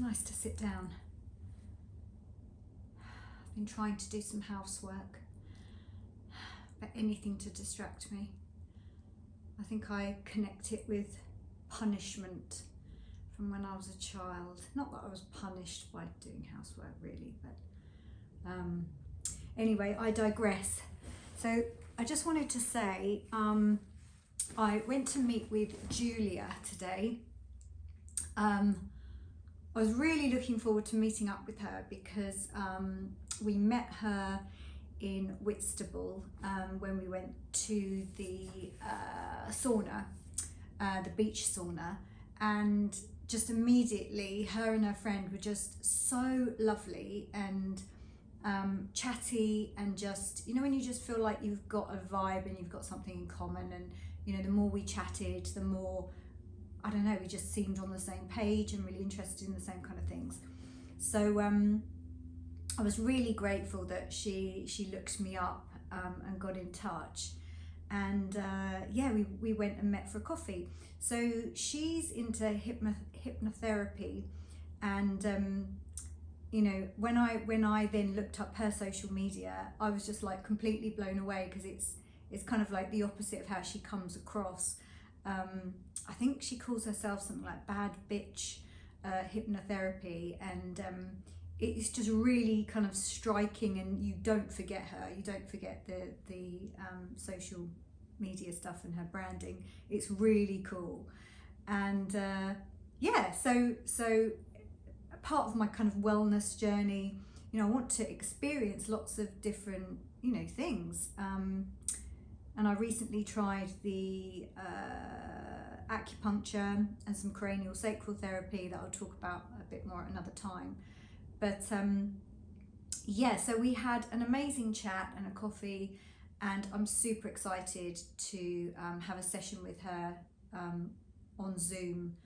nice to sit down. I've been trying to do some housework, but anything to distract me. I think I connect it with punishment from when I was a child. Not that I was punished by doing housework really, but anyway, I digress. So I just wanted to say, I went to meet with Julia today. I was really looking forward to meeting up with her because we met her in Whitstable when we went to the sauna, the beach sauna, and just immediately her and her friend were just so lovely and chatty, and just, you know, when you just feel like you've got a vibe and you've got something in common. And you know, the more we chatted, the more, I don't know, we just seemed on the same page and really interested in the same kind of things. So I was really grateful that she looked me up and got in touch. And yeah, we went and met for a coffee. So she's into hypnotherapy, and you know, when I then looked up her social media, I was just like completely blown away, because it's kind of like the opposite of how she comes across. I think she calls herself something like bad bitch hypnotherapy, and it's just really kind of striking, and you don't forget her. You don't forget the social media stuff and her branding. It's really cool. And yeah, so part of my kind of wellness journey, you know, I want to experience lots of different, you know, things. And I recently tried the acupuncture and some cranial sacral therapy that I'll talk about a bit more at another time. But yeah, so we had an amazing chat and a coffee, and I'm super excited to have a session with her on Zoom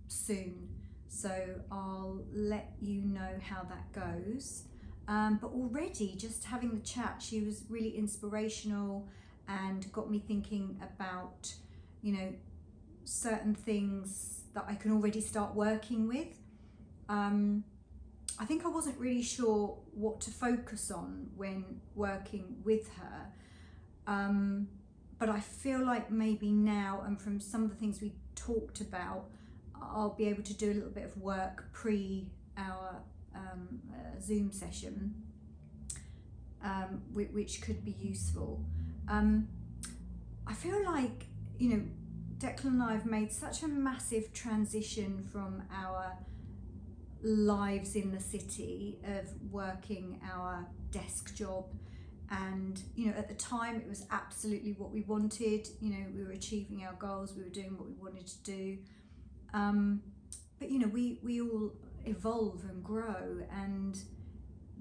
soon. So I'll let you know how that goes. But already just having the chat, she was really inspirational and got me thinking about, you know, certain things that I can already start working with. I think I wasn't really sure what to focus on when working with her, but I feel like maybe now, and from some of the things we talked about, I'll be able to do a little bit of work pre our Zoom session, which could be useful. I feel like, you know, Declan and I have made such a massive transition from our lives in the city of working our desk job, and you know, at the time it was absolutely what we wanted. You know, we were achieving our goals, we were doing what we wanted to do, but you know, we all evolve and grow, and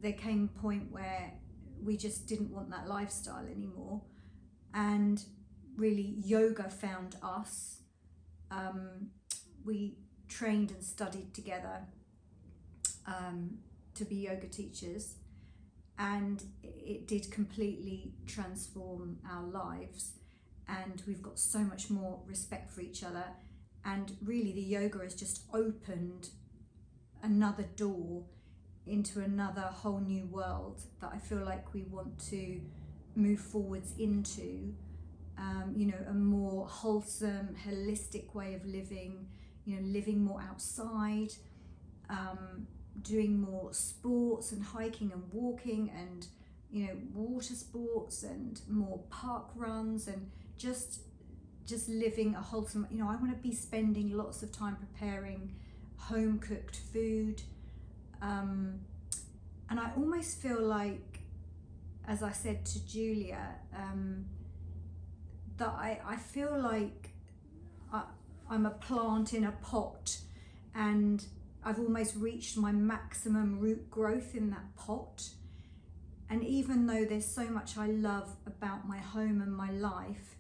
there came a point where we just didn't want that lifestyle anymore, and really yoga found us. We trained and studied together to be yoga teachers, and it did completely transform our lives, and we've got so much more respect for each other, and really the yoga has just opened another door into another whole new world that I feel like we want to move forwards into. You know, a more wholesome, holistic way of living, you know, living more outside, doing more sports and hiking and walking, and you know, water sports, and more park runs, and just living a wholesome, you know, I want to be spending lots of time preparing home cooked food, and I almost feel like, as I said to Julia, that I feel like I'm a plant in a pot, and I've almost reached my maximum root growth in that pot. And even though there's so much I love about my home and my life,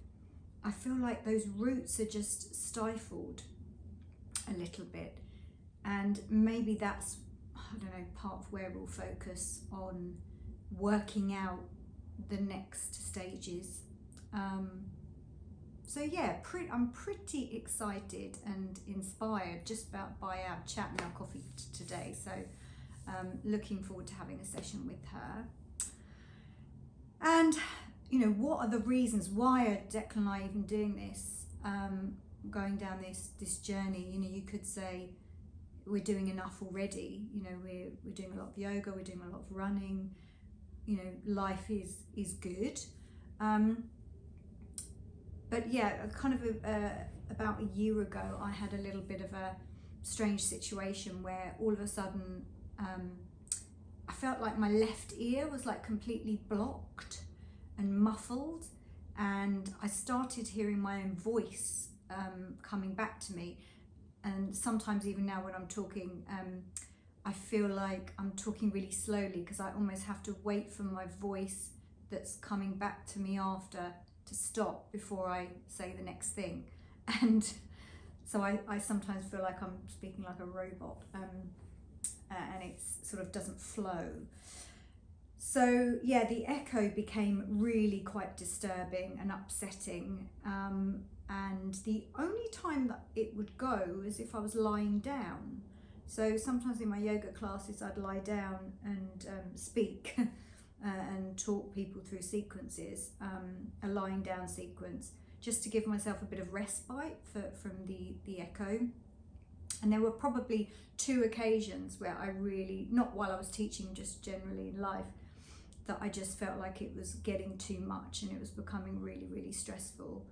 I feel like those roots are just stifled a little bit. And maybe that's, I don't know, part of where we'll focus on working out the next stages. So yeah, I'm pretty excited and inspired just about by our chat and our coffee today. So looking forward to having a session with her. And you know, what are the reasons why are Declan and I even doing this, going down this journey? You know, you could say we're doing enough already. You know, we're doing a lot of yoga, we're doing a lot of running. You know, life is good. But yeah, kind of about a year ago, I had a little bit of a strange situation where all of a sudden I felt like my left ear was like completely blocked and muffled, and I started hearing my own voice coming back to me. And sometimes even now when I'm talking, I feel like I'm talking really slowly because I almost have to wait for my voice that's coming back to me after to stop before I say the next thing. And so I sometimes feel like I'm speaking like a robot, and it sort of doesn't flow. So yeah, the echo became really quite disturbing and upsetting, and the only time that it would go is if I was lying down. So sometimes in my yoga classes I'd lie down and speak and talk people through sequences, a lying down sequence, just to give myself a bit of respite from the echo. And there were probably 2 occasions where I really, not while I was teaching, just generally in life, that I just felt like it was getting too much and it was becoming really, really stressful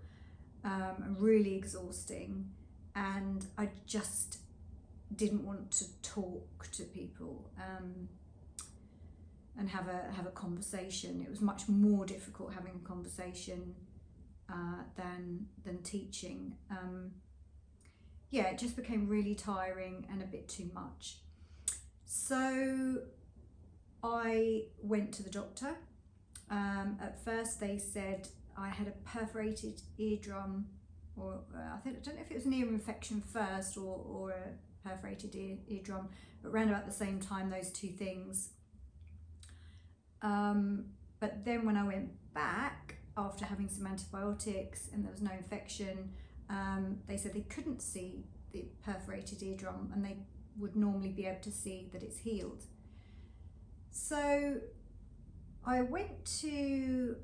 and really exhausting. And I just didn't want to talk to people and have a conversation. It was much more difficult having a conversation than teaching. Yeah, it just became really tiring and a bit too much. So I went to the doctor. At first they said I had a perforated eardrum, or I don't know if it was an ear infection first or a perforated eardrum, but around about the same time, those 2 things. But then when I went back after having some antibiotics and there was no infection, they said they couldn't see the perforated eardrum and they would normally be able to see that it's healed. So I went to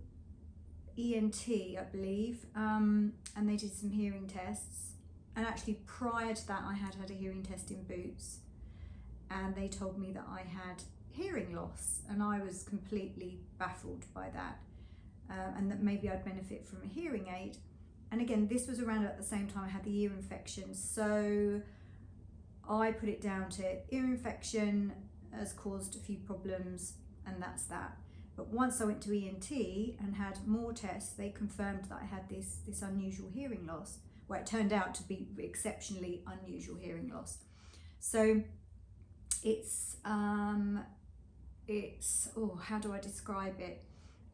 ENT, I believe, and they did some hearing tests. And actually prior to that I had a hearing test in Boots, and they told me that I had hearing loss, and I was completely baffled by that, and that maybe I'd benefit from a hearing aid. And again, this was around at the same time I had the ear infection, so I put it down to ear infection has caused a few problems, and that's that. But once I went to ENT and had more tests, they confirmed that I had this unusual hearing loss. Well, it turned out to be exceptionally unusual hearing loss. So it's how do I describe it?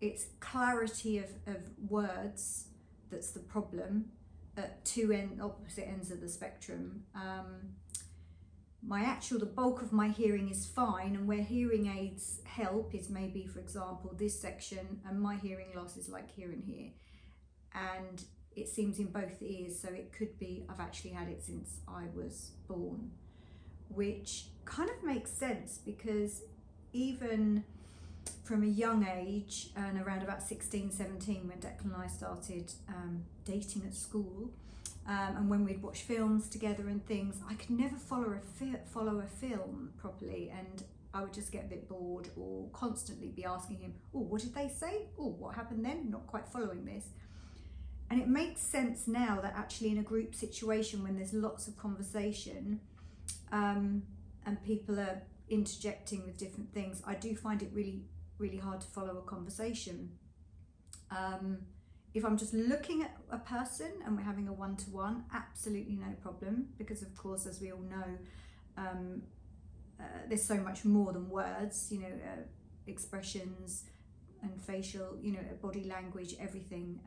It's clarity of words that's the problem at 2 opposite ends of the spectrum. The bulk of my hearing is fine, and where hearing aids help is maybe, for example, this section, and my hearing loss is like here and here. And it seems in both ears, so it could be I've actually had it since I was born, which kind of makes sense because even from a young age, and around about 16, 17, when Declan and I started dating at school, and when we'd watch films together and things, I could never follow a film properly, and I would just get a bit bored or constantly be asking him, oh, what did they say? Oh, what happened then? Not quite following this. And it makes sense now that actually in a group situation when there's lots of conversation and people are interjecting with different things, I do find it really, really hard to follow a conversation. If I'm just looking at a person and we're having a one-to-one, absolutely no problem, because of course, as we all know, there's so much more than words, you know, expressions and facial, you know, body language, everything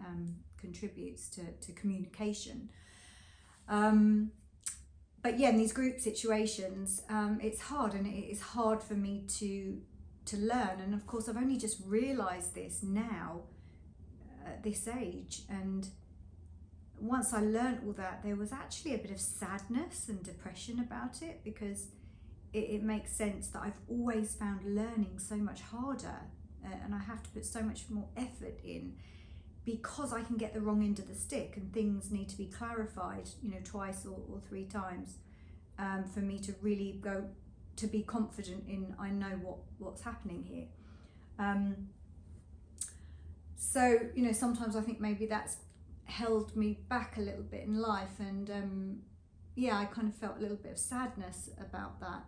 contributes to communication. But yeah, in these group situations, it's hard, and it is hard for me to learn. And of course, I've only just realised this now at this age, and once I learnt all that, there was actually a bit of sadness and depression about it, because it makes sense that I've always found learning so much harder, and I have to put so much more effort in, because I can get the wrong end of the stick and things need to be clarified, you know, twice or 3 times, for me to really go to be confident in, I know what's happening here. So, you know, sometimes I think maybe that's held me back a little bit in life, and yeah, I kind of felt a little bit of sadness about that.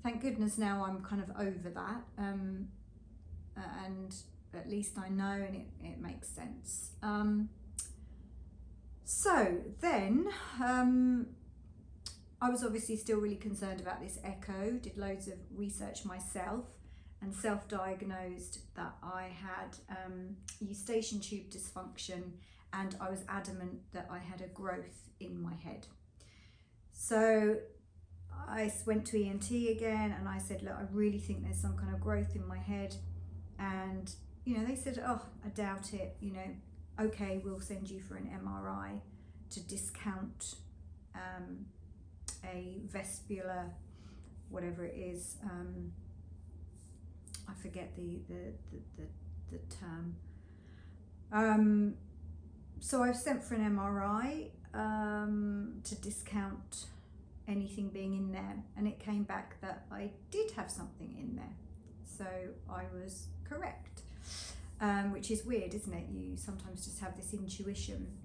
Thank goodness now I'm kind of over that, and at least I know, and it makes sense. So then I was obviously still really concerned about this echo, did loads of research myself, and self-diagnosed that I had Eustachian Tube Dysfunction, and I was adamant that I had a growth in my head. So I went to ENT again, and I said, look, I really think there's some kind of growth in my head. And, you know, they said, oh, I doubt it, you know, okay, we'll send you for an MRI to discount a vestibular, whatever it is, I forget the term. So I've sent for an MRI to discount anything being in there, and it came back that I did have something in there. So I was correct, which is weird, isn't it? You sometimes just have this intuition.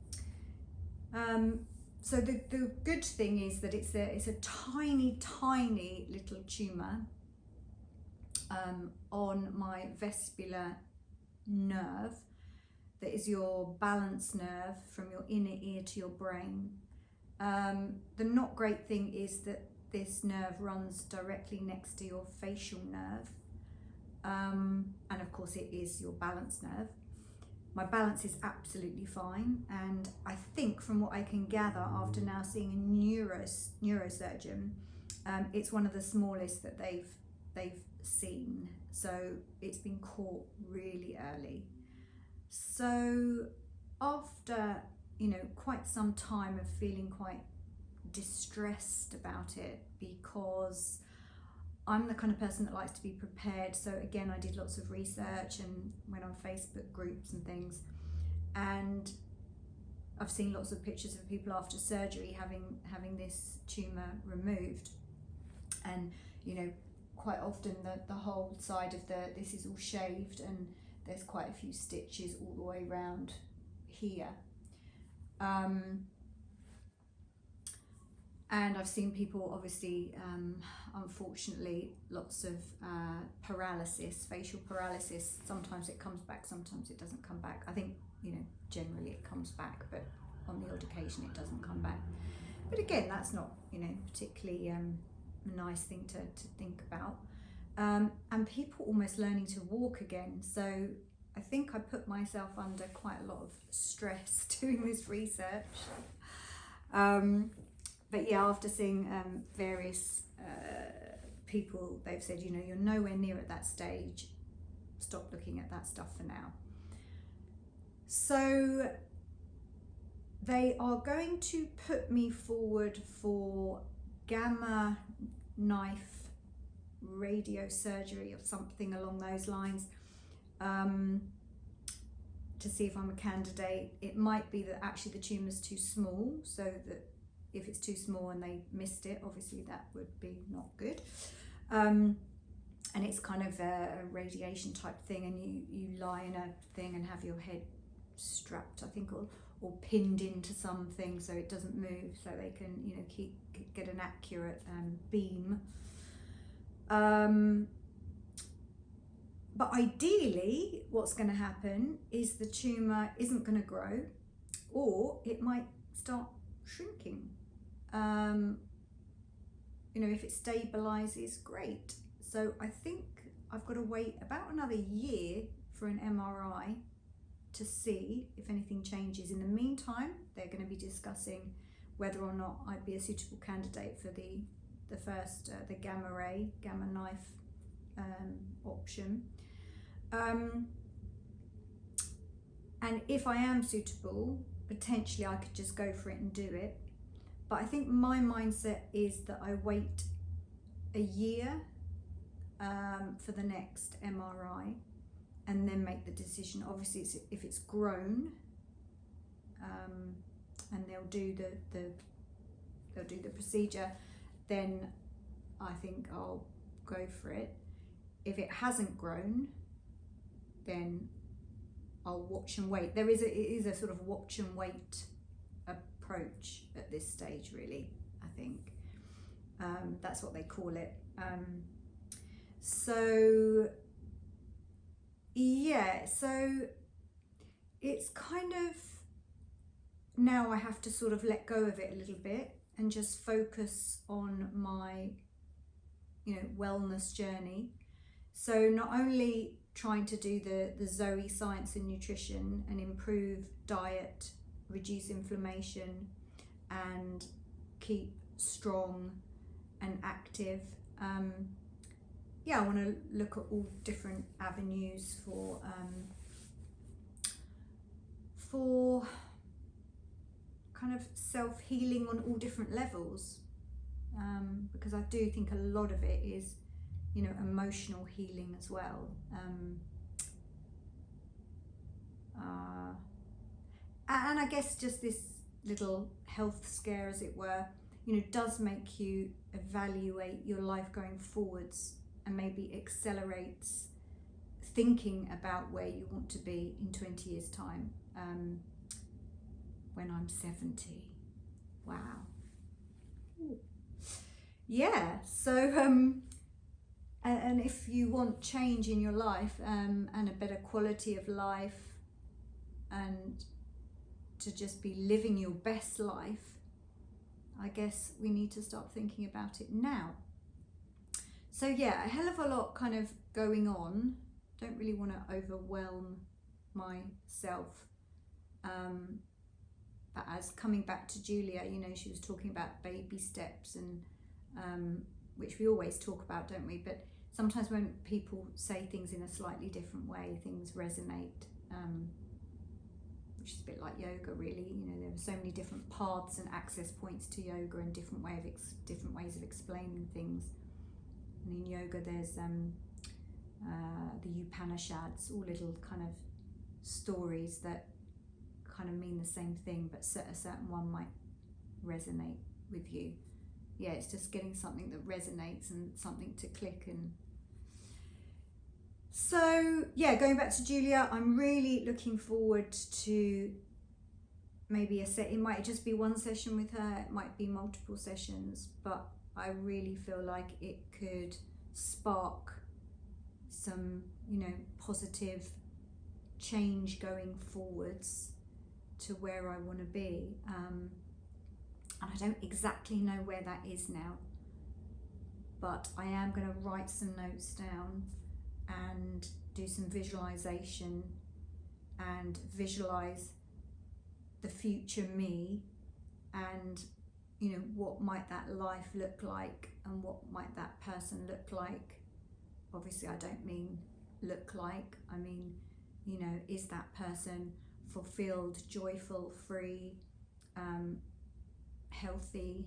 So the good thing is that it's a tiny little tumour on my vestibular nerve, that is your balance nerve from your inner ear to your brain. The not great thing is that this nerve runs directly next to your facial nerve, and of course it is your balance nerve. My balance is absolutely fine, and I think from what I can gather after now seeing a neurosurgeon, it's one of the smallest that they've seen, so it's been caught really early. So after, you know, quite some time of feeling quite distressed about it, because I'm the kind of person that likes to be prepared, so again I did lots of research and went on Facebook groups and things, and I've seen lots of pictures of people after surgery having this tumour removed, and you know, quite often the whole side of this is all shaved, and there's quite a few stitches all the way around here. And I've seen people, obviously, unfortunately, lots of paralysis, facial paralysis. Sometimes it comes back, sometimes it doesn't come back. I think, you know, generally it comes back, but on the odd occasion it doesn't come back. But again, that's not, you know, particularly a nice thing to think about. And people almost learning to walk again. So I think I put myself under quite a lot of stress doing this research. But yeah, after seeing various people, they've said, you know, you're nowhere near at that stage. Stop looking at that stuff for now. So they are going to put me forward for gamma knife radiosurgery or something along those lines, to see if I'm a candidate. It might be that actually the tumour's too small, so that if it's too small and they missed it, obviously that would be not good. And it's kind of a radiation type thing, and you lie in a thing and have your head strapped, I think, or pinned into something so it doesn't move, so they can, you know, get an accurate beam. But ideally, what's going to happen is the tumour isn't going to grow, or it might start shrinking. You know, if it stabilises, great. So I think I've got to wait about another year for an MRI to see if anything changes. In the meantime, they're going to be discussing whether or not I'd be a suitable candidate for the first, the gamma knife option. And if I am suitable, potentially I could just go for it and do it. But I think my mindset is that I wait a year for the next MRI and then make the decision. Obviously, if it's grown, and they'll do the procedure, then I think I'll go for it. If it hasn't grown, then I'll watch and wait. It is a sort of watch and wait approach at this stage, really, I think. That's what they call it. So yeah, so it's kind of, now I have to sort of let go of it a little bit and just focus on my, wellness journey. So not only trying to do the Zoe science and nutrition and improve diet, reduce inflammation and keep strong and active. I want to look at all different avenues for kind of self-healing on all different levels, because I do think a lot of it is, emotional healing as well. And I guess just this little health scare, as it were, does make you evaluate your life going forwards and maybe accelerates thinking about where you want to be in 20 years' time, when I'm 70. Wow. Ooh. Yeah, so and if you want change in your life, and a better quality of life, and to just be living your best life, I guess we need to start thinking about it now. So yeah, a hell of a lot kind of going on. Don't really want to overwhelm myself. But as coming back to Julia, she was talking about baby steps, and which we always talk about, don't we? But sometimes when people say things in a slightly different way, things resonate, which is a bit like yoga, really. There are so many different paths and access points to yoga, and different ways of explaining things. And in yoga, there's the Upanishads, all little kind of stories that kind of mean the same thing, but a certain one might resonate with you. Yeah, it's just getting something that resonates and something to click. And so yeah, going back to Julia, I'm really looking forward to maybe it might just be one session with her, it might be multiple sessions, but I really feel like it could spark some, positive change going forwards to where I want to be. And I don't exactly know where that is now, but I am going to write some notes down and do some visualization and visualize the future me, and what might that life look like, and what might that person look like. Obviously I don't mean look like, I mean, is that person fulfilled, joyful, free, healthy,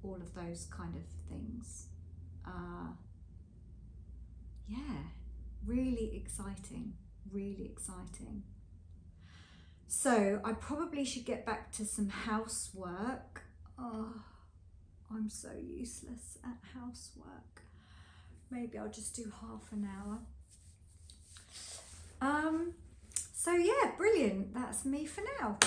all of those kind of things. Yeah, really exciting. So I probably should get back to some housework. Oh, I'm so useless at housework. Maybe I'll just do half an hour. So yeah, brilliant. That's me for now.